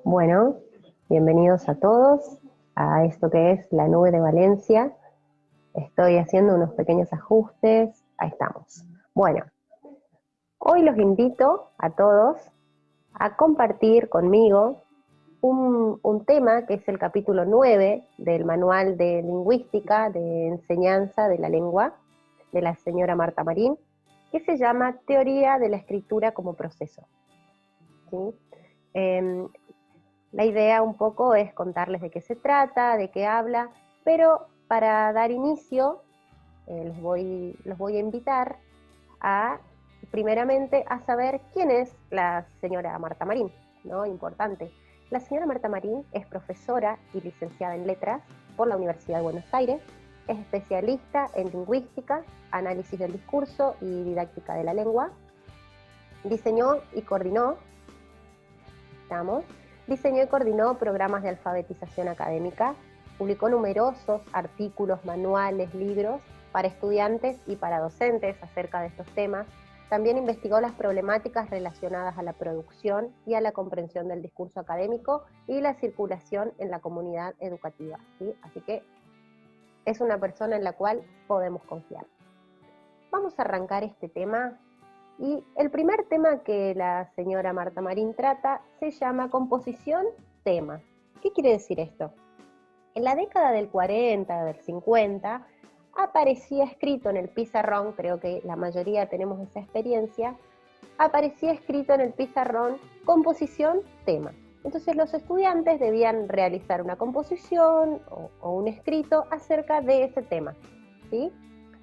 Bueno, bienvenidos a todos a esto que es la nube de Valencia. Estoy haciendo unos pequeños ajustes. Ahí estamos. Bueno, hoy los invito a todos a compartir conmigo un tema que es el capítulo 9 del Manual de Lingüística de Enseñanza de la Lengua de la señora Marta Marín, que se llama Teoría de la Escritura como Proceso. ¿Sí? La idea un poco es contarles de qué se trata, de qué habla, pero para dar inicio los voy a invitar primeramente a saber quién es la señora Marta Marín, ¿no? Importante. La señora Marta Marín es profesora y licenciada en letras por la Universidad de Buenos Aires, es especialista en lingüística, análisis del discurso y didáctica de la lengua. Diseñó y coordinó programas de alfabetización académica, publicó numerosos artículos, manuales, libros para estudiantes y para docentes acerca de estos temas. También investigó las problemáticas relacionadas a la producción y a la comprensión del discurso académico y la circulación en la comunidad educativa, ¿sí? Así que es una persona en la cual podemos confiar. Vamos a arrancar este tema. Y el primer tema que la señora Marta Marín trata se llama composición-tema. ¿Qué quiere decir esto? En la década del 40, del 50, aparecía escrito en el pizarrón, creo que la mayoría tenemos esa experiencia, aparecía escrito en el pizarrón composición-tema. Entonces los estudiantes debían realizar una composición o un escrito acerca de ese tema, ¿sí?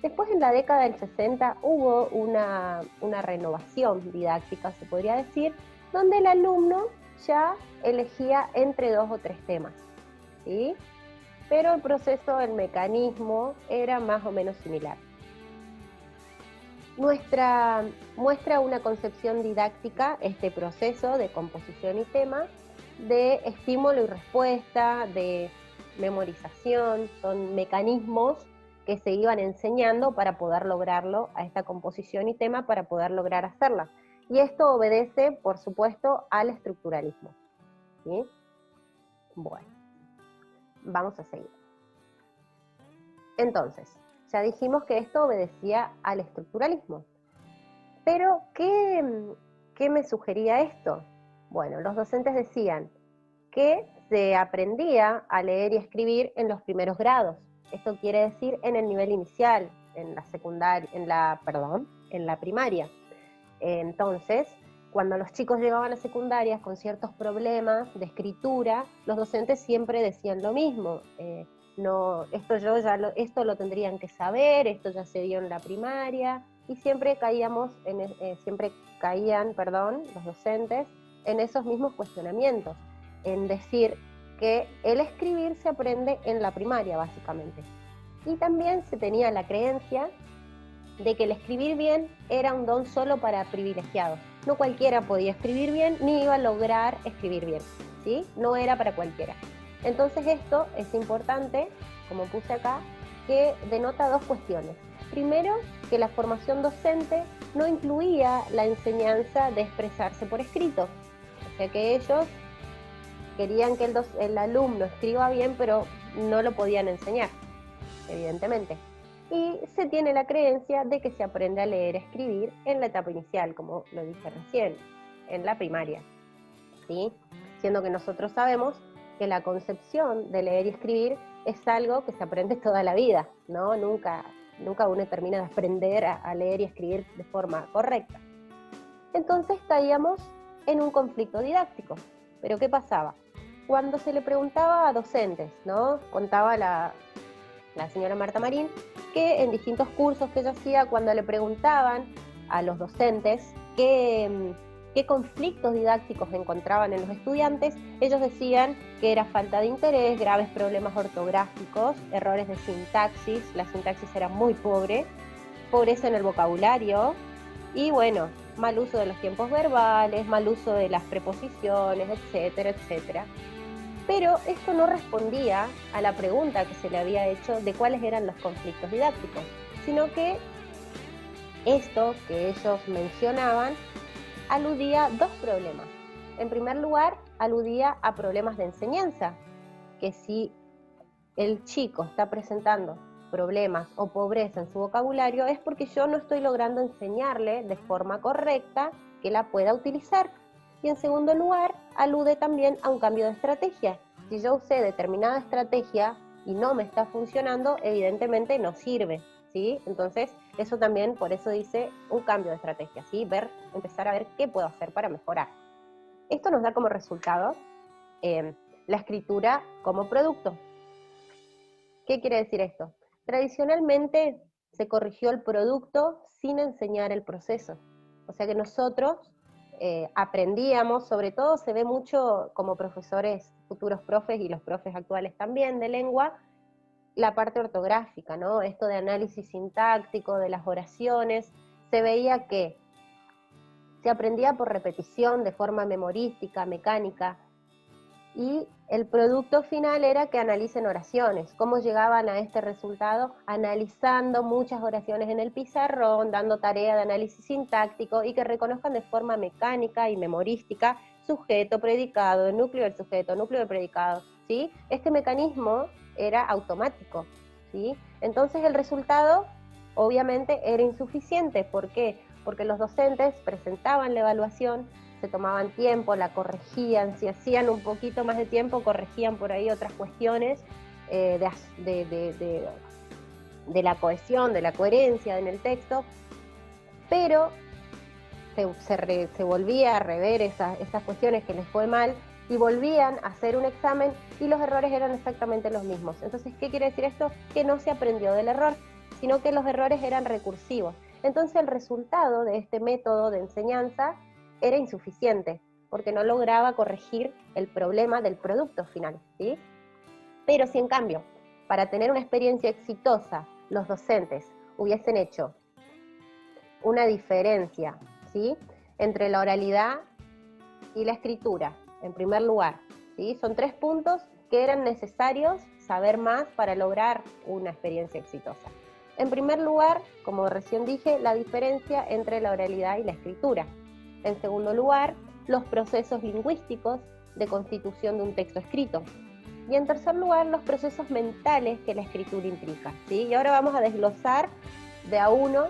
Después, en la década del 60, hubo una renovación didáctica, se podría decir, donde el alumno ya elegía entre 2 o 3 temas, ¿sí? Pero el proceso, el mecanismo, era más o menos similar. Muestra una concepción didáctica, este proceso de composición y tema, de estímulo y respuesta, de memorización, son mecanismos que se iban enseñando para poder lograrlo, a esta composición y tema, para poder lograr hacerla. Y esto obedece, por supuesto, al estructuralismo, ¿sí? Bueno, vamos a seguir. Entonces, ya dijimos que esto obedecía al estructuralismo. Pero, ¿qué me sugería esto? Bueno, los docentes decían que se aprendía a leer y escribir en los primeros grados. Esto quiere decir en el nivel inicial, en la secundaria, en la primaria. Entonces, cuando los chicos llegaban a secundarias con ciertos problemas de escritura, los docentes siempre decían lo mismo. No, esto lo tendrían que saber, esto ya se dio en la primaria, y siempre caían los docentes en esos mismos cuestionamientos, en decir que el escribir se aprende en la primaria, básicamente. Y también se tenía la creencia de que el escribir bien era un don solo para privilegiados. No cualquiera podía escribir bien, ni iba a lograr escribir bien, ¿sí? No era para cualquiera. Entonces esto es importante, como puse acá, que denota 2 cuestiones. Primero, que la formación docente no incluía la enseñanza de expresarse por escrito. O sea que ellos querían que el alumno escriba bien, pero no lo podían enseñar, evidentemente. Y se tiene la creencia de que se aprende a leer y escribir en la etapa inicial, como lo dije recién, en la primaria, ¿sí? Siendo que nosotros sabemos que la concepción de leer y escribir es algo que se aprende toda la vida, ¿no? Nunca uno termina de aprender a leer y escribir de forma correcta. Entonces caíamos en un conflicto didáctico. ¿Pero qué pasaba? Cuando se le preguntaba a docentes, ¿no? Contaba la señora Marta Marín que en distintos cursos que ella hacía, cuando le preguntaban a los docentes qué conflictos didácticos encontraban en los estudiantes, ellos decían que era falta de interés, graves problemas ortográficos, errores de sintaxis, la sintaxis era muy pobre, pobreza en el vocabulario y, bueno, mal uso de los tiempos verbales, mal uso de las preposiciones, etcétera, etcétera. Pero esto no respondía a la pregunta que se le había hecho de cuáles eran los conflictos didácticos, sino que esto que ellos mencionaban aludía a 2 problemas. En primer lugar, aludía a problemas de enseñanza, que si el chico está presentando problemas o pobreza en su vocabulario es porque yo no estoy logrando enseñarle de forma correcta que la pueda utilizar. Y en segundo lugar, alude también a un cambio de estrategia. Si yo usé determinada estrategia y no me está funcionando, evidentemente no sirve, ¿sí? Entonces, eso también, por eso dice un cambio de estrategia, ¿sí? Empezar a ver qué puedo hacer para mejorar. Esto nos da como resultado la escritura como producto. ¿Qué quiere decir esto? Tradicionalmente se corrigió el producto sin enseñar el proceso. O sea que nosotros aprendíamos, sobre todo se ve mucho como profesores, futuros profes y los profes actuales también de lengua, la parte ortográfica, ¿no? Esto de análisis sintáctico, de las oraciones, se veía que se aprendía por repetición, de forma memorística, mecánica, y el producto final era que analicen oraciones. ¿Cómo llegaban a este resultado? Analizando muchas oraciones en el pizarrón, dando tarea de análisis sintáctico y que reconozcan de forma mecánica y memorística sujeto, predicado, núcleo del sujeto, núcleo del predicado, ¿sí? Este mecanismo era automático, ¿sí? Entonces el resultado obviamente era insuficiente. ¿Por qué? Porque los docentes presentaban la evaluación, se tomaban tiempo, la corregían, si hacían un poquito más de tiempo, corregían por ahí otras cuestiones de la cohesión, de la coherencia en el texto, pero se volvía a rever esas cuestiones que les fue mal y volvían a hacer un examen y los errores eran exactamente los mismos. Entonces, ¿qué quiere decir esto? Que no se aprendió del error, sino que los errores eran recursivos. Entonces, el resultado de este método de enseñanza era insuficiente, porque no lograba corregir el problema del producto final, ¿sí? Pero si en cambio, para tener una experiencia exitosa, los docentes hubiesen hecho una diferencia, ¿sí?, entre la oralidad y la escritura, en primer lugar, ¿sí? Son 3 puntos que eran necesarios saber más para lograr una experiencia exitosa. En primer lugar, como recién dije, la diferencia entre la oralidad y la escritura. En segundo lugar, los procesos lingüísticos de constitución de un texto escrito. Y en tercer lugar, los procesos mentales que la escritura implica, ¿sí? Y ahora vamos a desglosar de a uno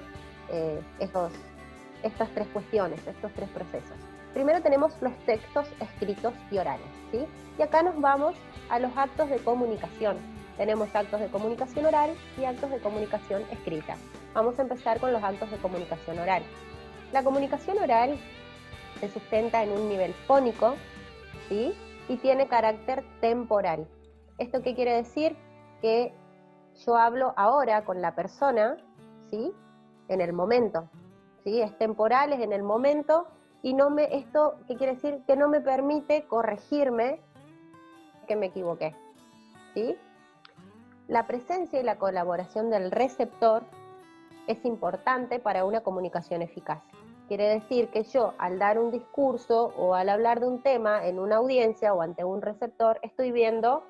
estas 3 cuestiones, estos 3 procesos. Primero tenemos los textos escritos y orales, ¿sí? Y acá nos vamos a los actos de comunicación. Tenemos actos de comunicación oral y actos de comunicación escrita. Vamos a empezar con los actos de comunicación oral. La comunicación oral se sustenta en un nivel fónico, ¿sí?, y tiene carácter temporal. ¿Esto qué quiere decir? Que yo hablo ahora con la persona, ¿sí?, en el momento, ¿sí? Es temporal, es en el momento, y esto ¿qué quiere decir? Que no me permite corregirme que me equivoqué, ¿sí? La presencia y la colaboración del receptor es importante para una comunicación eficaz. Quiere decir que yo, al dar un discurso o al hablar de un tema en una audiencia o ante un receptor, estoy viendo,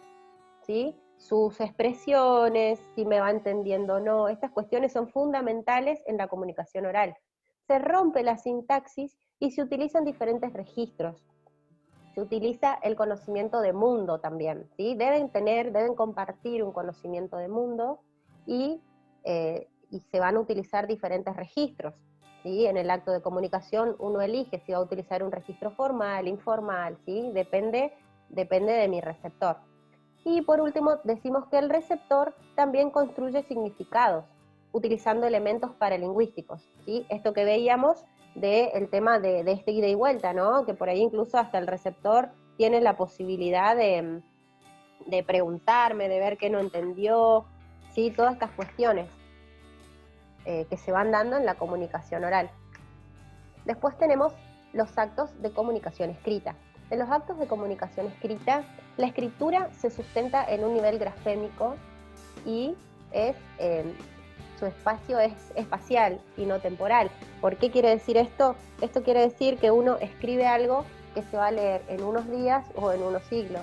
¿sí?, sus expresiones, si me va entendiendo o no. Estas cuestiones son fundamentales en la comunicación oral. Se rompe la sintaxis y se utilizan diferentes registros. Se utiliza el conocimiento de mundo también, ¿sí? Deben compartir un conocimiento de mundo y se van a utilizar diferentes registros, ¿sí? En el acto de comunicación uno elige si va a utilizar un registro formal, informal, ¿sí? Depende de mi receptor. Y por último, decimos que el receptor también construye significados, utilizando elementos paralingüísticos, ¿sí? Esto que veíamos del tema de este ida y vuelta, ¿no? Que por ahí incluso hasta el receptor tiene la posibilidad de preguntarme, de ver qué no entendió, ¿sí? Todas estas cuestiones que se van dando en la comunicación oral. Después tenemos los actos de comunicación escrita. En los actos de comunicación escrita, la escritura se sustenta en un nivel grafémico y su espacio es espacial y no temporal. ¿Por qué quiere decir esto? Esto quiere decir que uno escribe algo que se va a leer en unos días o en unos siglos,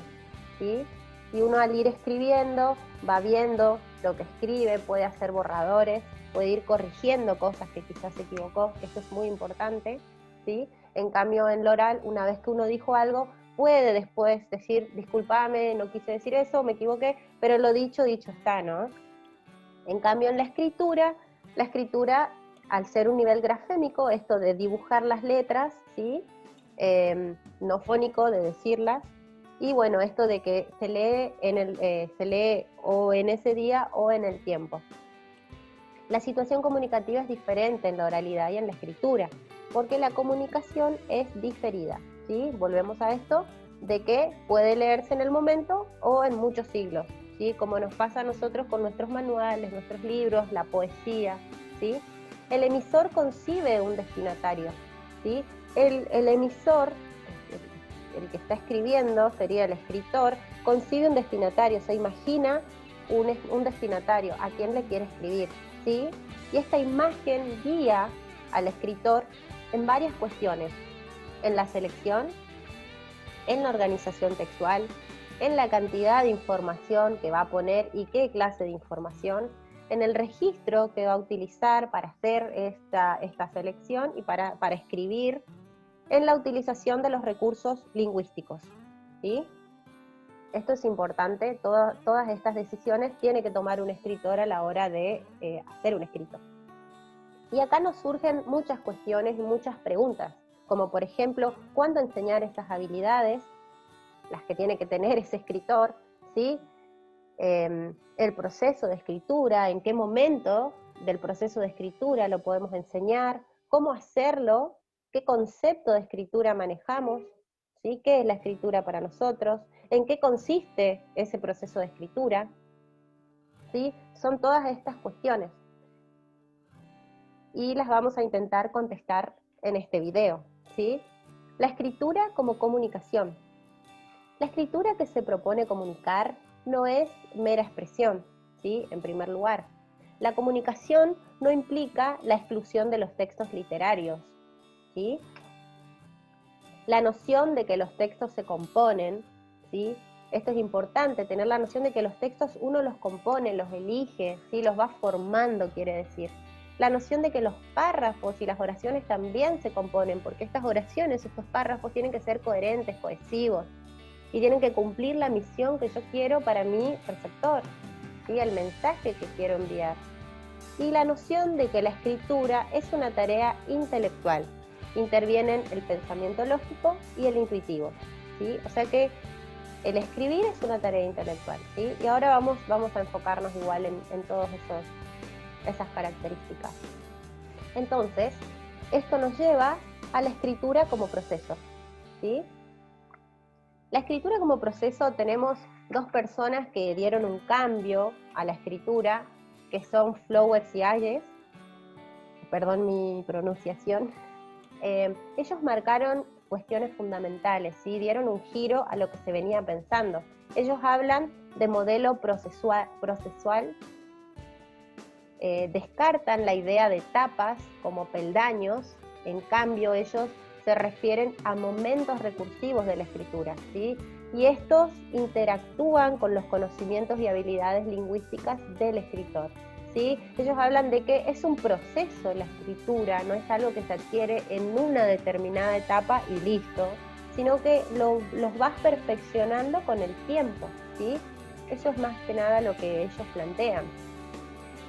¿sí? Y uno al ir escribiendo va viendo lo que escribe, puede hacer borradores, puede ir corrigiendo cosas que quizás se equivocó. Esto es muy importante, ¿sí? En cambio, en lo oral, una vez que uno dijo algo, puede después decir, discúlpame, no quise decir eso, me equivoqué, pero lo dicho, dicho está, ¿no? En cambio, en la escritura, al ser un nivel grafémico, esto de dibujar las letras, ¿sí? No fónico, de decirlas, y bueno, esto de que se lee o en ese día o en el tiempo. La situación comunicativa es diferente en la oralidad y en la escritura, porque la comunicación es diferida, ¿sí? Volvemos a esto de que puede leerse en el momento o en muchos siglos, ¿sí? Como nos pasa a nosotros con nuestros manuales, nuestros libros, la poesía, ¿sí? El emisor concibe un destinatario, ¿sí? El emisor, el que está escribiendo, sería el escritor, concibe un destinatario, se imagina un destinatario, a quién le quiere escribir, ¿sí? Y esta imagen guía al escritor en varias cuestiones, en la selección, en la organización textual, en la cantidad de información que va a poner y qué clase de información, en el registro que va a utilizar para hacer esta selección y para escribir, en la utilización de los recursos lingüísticos, ¿sí? Esto es importante, todas estas decisiones tiene que tomar un escritor a la hora de hacer un escrito. Y acá nos surgen muchas cuestiones y muchas preguntas, como por ejemplo, ¿cuándo enseñar estas habilidades? Las que tiene que tener ese escritor, ¿sí? El proceso de escritura, en qué momento del proceso de escritura lo podemos enseñar, cómo hacerlo, qué concepto de escritura manejamos, ¿sí? ¿Qué es la escritura para nosotros? ¿En qué consiste ese proceso de escritura? ¿Sí? Son todas estas cuestiones. Y las vamos a intentar contestar en este video, ¿sí? La escritura como comunicación. La escritura que se propone comunicar no es mera expresión, ¿sí? En primer lugar. La comunicación no implica la exclusión de los textos literarios, ¿sí? La noción de que los textos se componen, ¿sí? Esto es importante, tener la noción de que los textos uno los compone, los elige, ¿sí? Los va formando, quiere decir. La noción de que los párrafos y las oraciones también se componen, porque estas oraciones, estos párrafos tienen que ser coherentes, cohesivos, y tienen que cumplir la misión que yo quiero para mi receptor, ¿sí? El mensaje que quiero enviar. Y la noción de que la escritura es una tarea intelectual. Intervienen el pensamiento lógico y el intuitivo, ¿sí? O sea que el escribir es una tarea intelectual, ¿sí? Y ahora vamos a enfocarnos igual en todas esas características. Entonces, esto nos lleva a la escritura como proceso, ¿sí? La escritura como proceso, tenemos dos personas que dieron un cambio a la escritura, que son Flowers y Hayes, perdón mi pronunciación. Ellos marcaron cuestiones fundamentales, ¿sí? Dieron un giro a lo que se venía pensando. Ellos hablan de modelo procesual, descartan la idea de etapas como peldaños, en cambio ellos se refieren a momentos recursivos de la escritura, ¿sí? Y estos interactúan con los conocimientos y habilidades lingüísticas del escritor, ¿sí? Ellos hablan de que es un proceso la escritura, no es algo que se adquiere en una determinada etapa y listo, sino que los vas perfeccionando con el tiempo, ¿sí? Eso es más que nada lo que ellos plantean.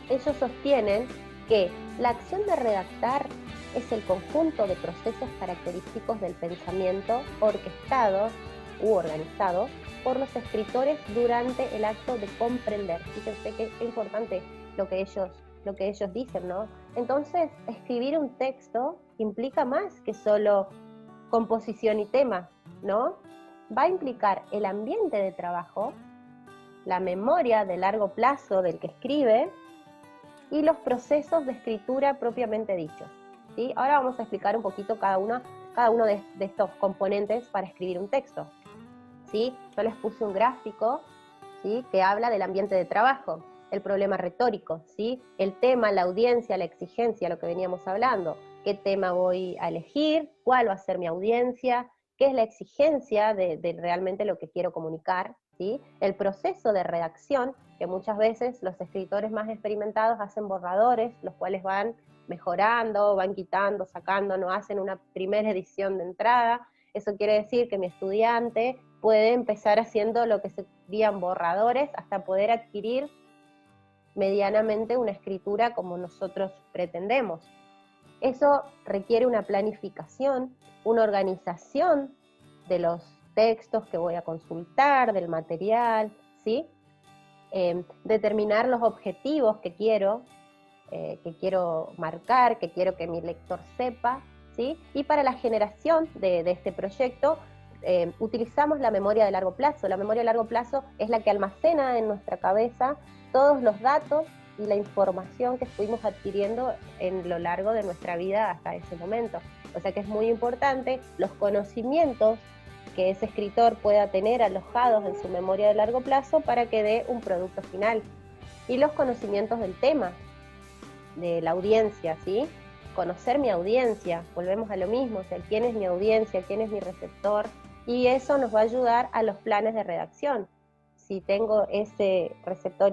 Ellos sostienen que la acción de redactar es el conjunto de procesos característicos del pensamiento orquestado u organizado por los escritores durante el acto de comprender. Fíjense qué importante lo que ellos dicen, ¿no? Entonces, escribir un texto implica más que solo composición y tema, ¿no? Va a implicar el ambiente de trabajo, la memoria de largo plazo del que escribe y los procesos de escritura propiamente dichos, ¿sí? Ahora vamos a explicar un poquito cada uno de estos componentes para escribir un texto, ¿sí? Yo les puse un gráfico, ¿sí? Que habla del ambiente de trabajo, el problema retórico, ¿sí? El tema, la audiencia, la exigencia, lo que veníamos hablando. ¿Qué tema voy a elegir? ¿Cuál va a ser mi audiencia? ¿Qué es la exigencia de realmente lo que quiero comunicar? ¿Sí? El proceso de redacción, que muchas veces los escritores más experimentados hacen borradores, los cuales van mejorando, van quitando, sacando, no hacen una primera edición de entrada, Eso quiere decir que mi estudiante puede empezar haciendo lo que serían borradores hasta poder adquirir medianamente una escritura como nosotros pretendemos. Eso requiere una planificación, una organización de los textos que voy a consultar, del material, ¿sí? Determinar los objetivos que quiero marcar, que quiero que mi lector sepa, ¿sí? Y para la generación de este proyecto utilizamos la memoria de largo plazo. La memoria de largo plazo es la que almacena en nuestra cabeza todos los datos y la información que fuimos adquiriendo en lo largo de nuestra vida hasta ese momento. O sea que es muy importante los conocimientos que ese escritor pueda tener alojados en su memoria de largo plazo para que dé un producto final. Y los conocimientos del tema, de la audiencia, ¿sí? Conocer mi audiencia, volvemos a lo mismo, o sea, quién es mi audiencia, quién es mi receptor, y eso nos va a ayudar a los planes de redacción. Si tengo ese receptor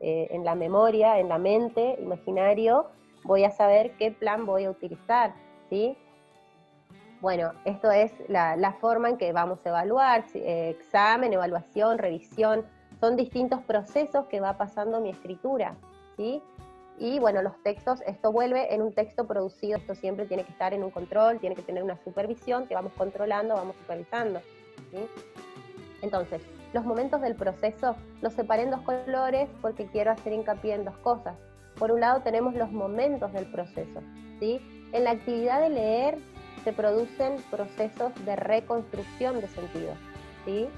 en la memoria, en la mente, imaginario, voy a saber qué plan voy a utilizar, ¿sí? Bueno, esto es la forma en que vamos a evaluar, examen, evaluación, revisión, son distintos procesos que va pasando mi escritura, ¿sí? Y bueno, los textos, esto vuelve en un texto producido, esto siempre tiene que estar en un control, tiene que tener una supervisión, que vamos controlando, vamos supervisando, ¿sí? Entonces, los momentos del proceso los separé en dos colores porque quiero hacer hincapié en dos cosas. Por un lado tenemos los momentos del proceso, ¿sí? En la actividad de leer se producen procesos de reconstrucción de sentido, ¿sí?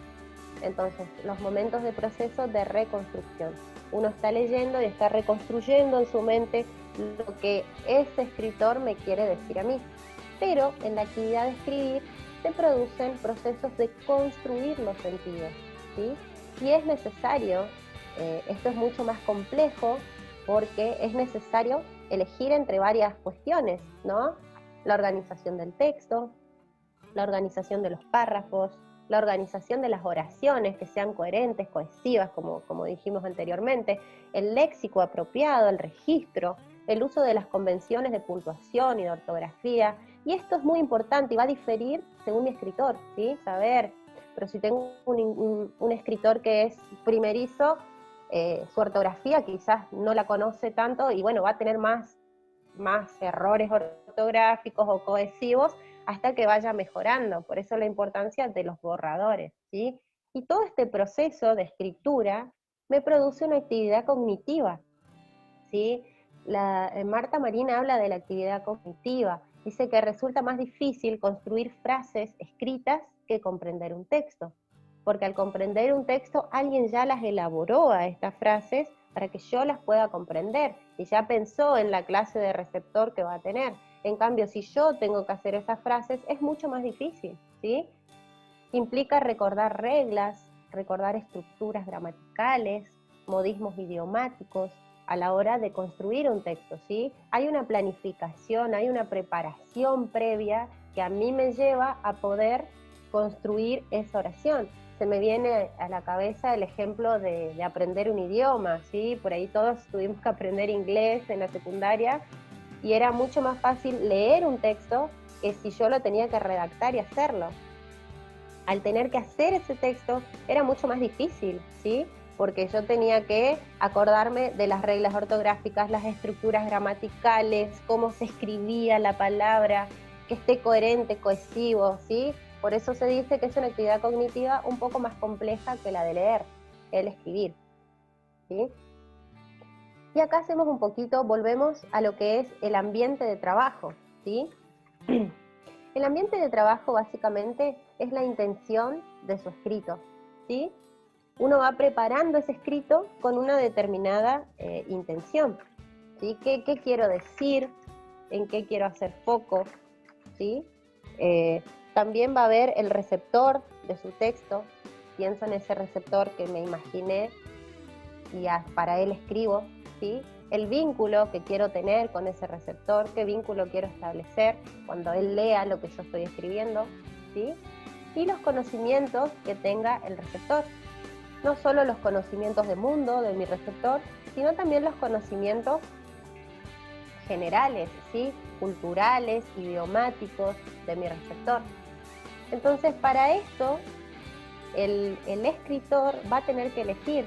Entonces, los momentos de proceso de reconstrucción. Uno está leyendo y está reconstruyendo en su mente lo que ese escritor me quiere decir a mí. Pero en la actividad de escribir se producen procesos de construir los sentidos, ¿sí? Y es necesario, esto es mucho más complejo, porque es necesario elegir entre varias cuestiones, ¿no? La organización del texto, la organización de los párrafos, la organización de las oraciones que sean coherentes, cohesivas, como dijimos anteriormente, el léxico apropiado, el registro, el uso de las convenciones de puntuación y de ortografía. Y esto es muy importante y va a diferir según mi escritor, ¿sí? Saber, pero si tengo un escritor que es primerizo, su ortografía quizás no la conoce tanto y bueno, va a tener más errores ortográficos o cohesivos hasta que vaya mejorando. Por eso la importancia de los borradores, ¿sí? Y todo este proceso de escritura me produce una actividad cognitiva, ¿sí? Marta Marín habla de la actividad cognitiva. Dice que resulta más difícil construir frases escritas que comprender un texto. Porque al comprender un texto, alguien ya las elaboró a estas frases para que yo las pueda comprender. Y ya pensó en la clase de receptor que va a tener. En cambio, si yo tengo que hacer esas frases, es mucho más difícil, ¿sí? Implica recordar reglas, recordar estructuras gramaticales, modismos idiomáticos, a la hora de construir un texto, ¿sí? Hay una planificación, hay una preparación previa que a mí me lleva a poder construir esa oración. Se me viene a la cabeza el ejemplo de aprender un idioma, ¿sí? Por ahí todos tuvimos que aprender inglés en la secundaria y era mucho más fácil leer un texto que si yo lo tenía que redactar y hacerlo. Al tener que hacer ese texto era mucho más difícil, ¿sí? Porque yo tenía que acordarme de las reglas ortográficas, las estructuras gramaticales, cómo se escribía la palabra, que esté coherente, cohesivo, ¿sí? Por eso se dice que es una actividad cognitiva un poco más compleja que la de leer, el escribir, ¿sí? Y acá hacemos un poquito, volvemos a lo que es el ambiente de trabajo, ¿sí? El ambiente de trabajo básicamente es la intención de su escrito, ¿sí? Uno va preparando ese escrito con una determinada intención, ¿sí? ¿Qué quiero decir? ¿En qué quiero hacer foco? ¿Sí? También va a haber el receptor de su texto. Pienso en ese receptor que me imaginé y para él escribo, ¿sí? El vínculo que quiero tener con ese receptor, qué vínculo quiero establecer cuando él lea lo que yo estoy escribiendo, ¿sí? Y los conocimientos que tenga el receptor. No solo los conocimientos de mundo de mi receptor, sino también los conocimientos generales, ¿sí? Culturales, idiomáticos de mi receptor. Entonces, para esto, el escritor va a tener que elegir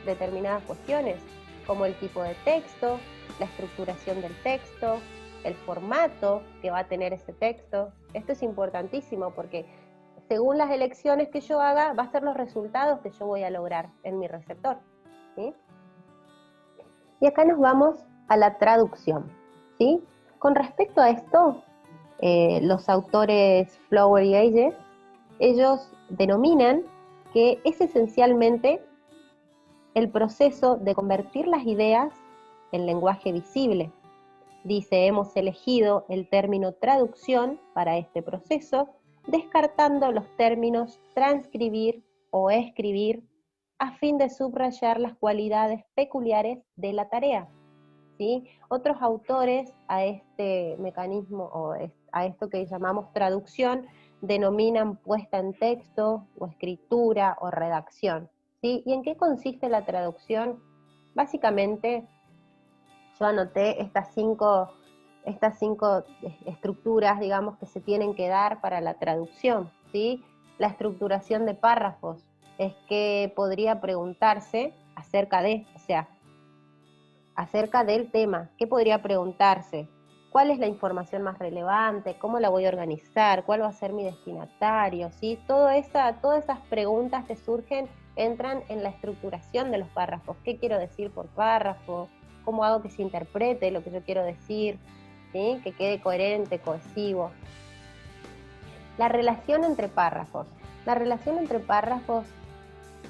determinadas cuestiones, como el tipo de texto, la estructuración del texto, el formato que va a tener ese texto. Esto es importantísimo porque según las elecciones que yo haga, va a ser los resultados que yo voy a lograr en mi receptor, ¿sí? Y acá nos vamos a la traducción, ¿sí? Con respecto a esto, los autores Flower y Age, ellos denominan que es esencialmente el proceso de convertir las ideas en lenguaje visible. Dice, hemos elegido el término traducción para este proceso, descartando los términos transcribir o escribir a fin de subrayar las cualidades peculiares de la tarea, ¿sí? Otros autores a este mecanismo o a esto que llamamos traducción denominan puesta en texto o escritura o redacción, ¿sí? ¿Y en qué consiste la traducción? Básicamente, yo anoté estas cinco estructuras, digamos, que se tienen que dar para la traducción, ¿sí? La estructuración de párrafos es que podría preguntarse acerca de, o sea, acerca del tema. ¿Qué podría preguntarse? ¿Cuál es la información más relevante? ¿Cómo la voy a organizar? ¿Cuál va a ser mi destinatario? ¿Sí? Todas esas preguntas que surgen entran en la estructuración de los párrafos. ¿Qué quiero decir por párrafo? ¿Cómo hago que se interprete lo que yo quiero decir? ¿Sí? Que quede coherente, cohesivo. La relación entre párrafos. La relación entre párrafos,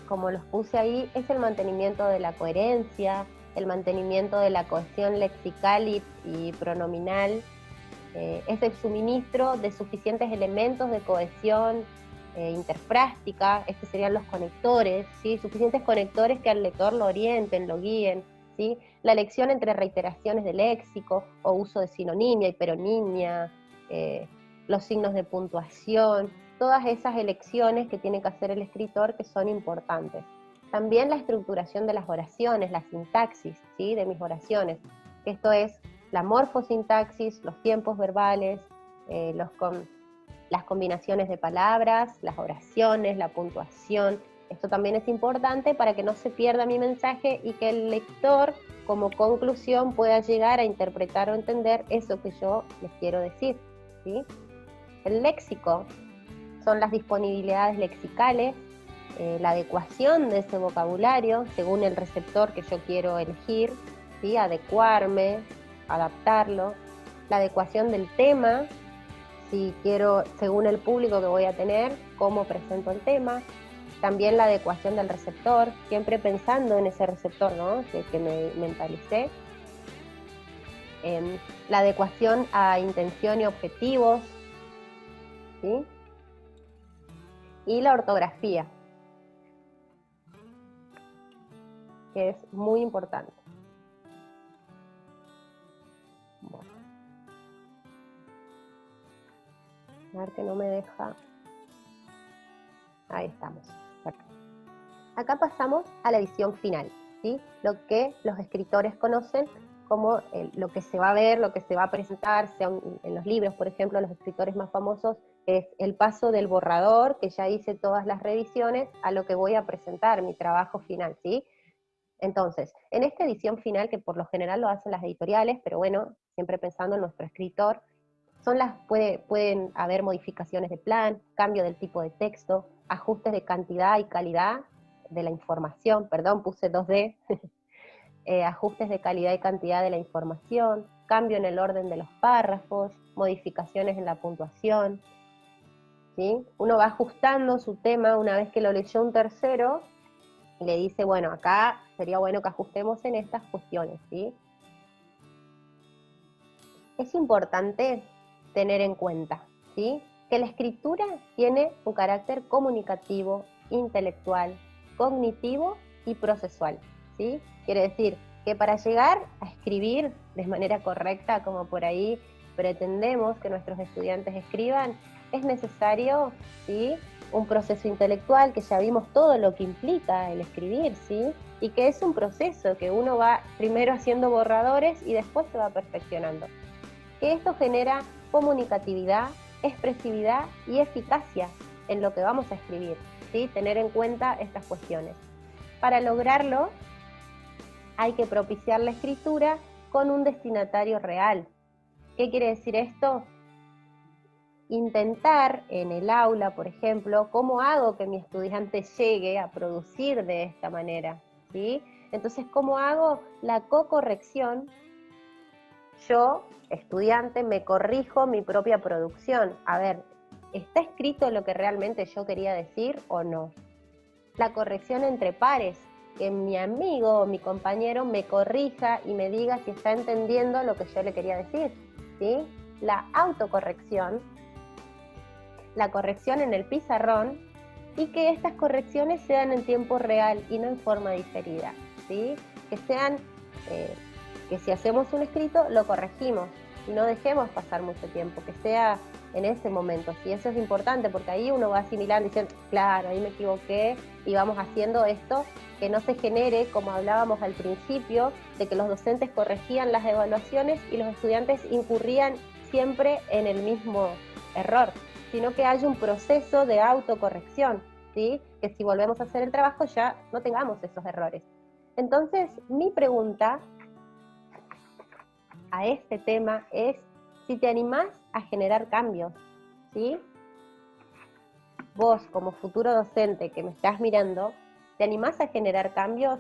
como los puse ahí, es el mantenimiento de la coherencia, el mantenimiento de la cohesión lexical y pronominal, es el suministro de suficientes elementos de cohesión interfrástica, estos serían los conectores, ¿sí? Suficientes conectores que al lector lo orienten, lo guíen, ¿sí? La elección entre reiteraciones de léxico o uso de sinonimia, hiperonimia, los signos de puntuación, todas esas elecciones que tiene que hacer el escritor que son importantes. También la estructuración de las oraciones, la sintaxis, ¿sí? De mis oraciones, que esto es la morfosintaxis, los tiempos verbales, las combinaciones de palabras, las oraciones, la puntuación. Esto también es importante para que no se pierda mi mensaje y que el lector, como conclusión, pueda llegar a interpretar o entender eso que yo les quiero decir, ¿sí? El léxico son las disponibilidades lexicales, la adecuación de ese vocabulario según el receptor que yo quiero elegir, ¿sí? Adecuarme, adaptarlo, la adecuación del tema, si quiero, según el público que voy a tener, cómo presento el tema, también la adecuación del receptor, siempre pensando en ese receptor, ¿no? que me mentalicé, la adecuación a intención y objetivos, ¿sí? Y la ortografía, que es muy importante. Bueno. A ver que no me deja. Ahí estamos. Acá pasamos a la edición final, ¿sí? Lo que los escritores conocen como lo que se va a ver, lo que se va a presentar, sean en los libros, por ejemplo, los escritores más famosos, es el paso del borrador, que ya hice todas las revisiones, a lo que voy a presentar, mi trabajo final, ¿sí? Entonces, en esta edición final, que por lo general lo hacen las editoriales, pero bueno, siempre pensando en nuestro escritor, pueden haber modificaciones de plan, cambio del tipo de texto, ajustes de cantidad y calidad de la información, perdón, puse 2D, ajustes de calidad y cantidad de la información, cambio en el orden de los párrafos, modificaciones en la puntuación, ¿sí? Uno va ajustando su tema una vez que lo leyó un tercero, y le dice, bueno, acá sería bueno que ajustemos en estas cuestiones, ¿sí? Es importante tener en cuenta, ¿sí? Que la escritura tiene un carácter comunicativo, intelectual, cognitivo y procesual, ¿sí? Quiere decir que para llegar a escribir de manera correcta, como por ahí pretendemos que nuestros estudiantes escriban, es necesario, ¿sí? Un proceso intelectual, que ya vimos todo lo que implica el escribir, ¿sí? Y que es un proceso que uno va primero haciendo borradores y después se va perfeccionando. Que esto genera comunicatividad, expresividad y eficacia en lo que vamos a escribir, ¿sí? Tener en cuenta estas cuestiones. Para lograrlo, hay que propiciar la escritura con un destinatario real. ¿Qué quiere decir esto? Intentar en el aula, por ejemplo, cómo hago que mi estudiante llegue a producir de esta manera, ¿sí? Entonces, ¿cómo hago la cocorrección? Yo, estudiante, me corrijo mi propia producción. A ver, ¿está escrito lo que realmente yo quería decir o no? La corrección entre pares, que mi amigo o mi compañero me corrija y me diga si está entendiendo lo que yo le quería decir, ¿sí? La autocorrección, la corrección en el pizarrón, y que estas correcciones sean en tiempo real y no en forma diferida, ¿sí? Que sean, que si hacemos un escrito, lo corregimos y no dejemos pasar mucho tiempo, que sea en ese momento, ¿sí? Eso es importante porque ahí uno va asimilando y diciendo, claro, ahí me equivoqué, y vamos haciendo esto, que no se genere, como hablábamos al principio, de que los docentes corregían las evaluaciones y los estudiantes incurrían siempre en el mismo error, sino que haya un proceso de autocorrección, ¿sí? Que si volvemos a hacer el trabajo ya no tengamos esos errores. Entonces, mi pregunta a este tema es si te animás a generar cambios, ¿sí? Vos, como futuro docente que me estás mirando, ¿te animás a generar cambios?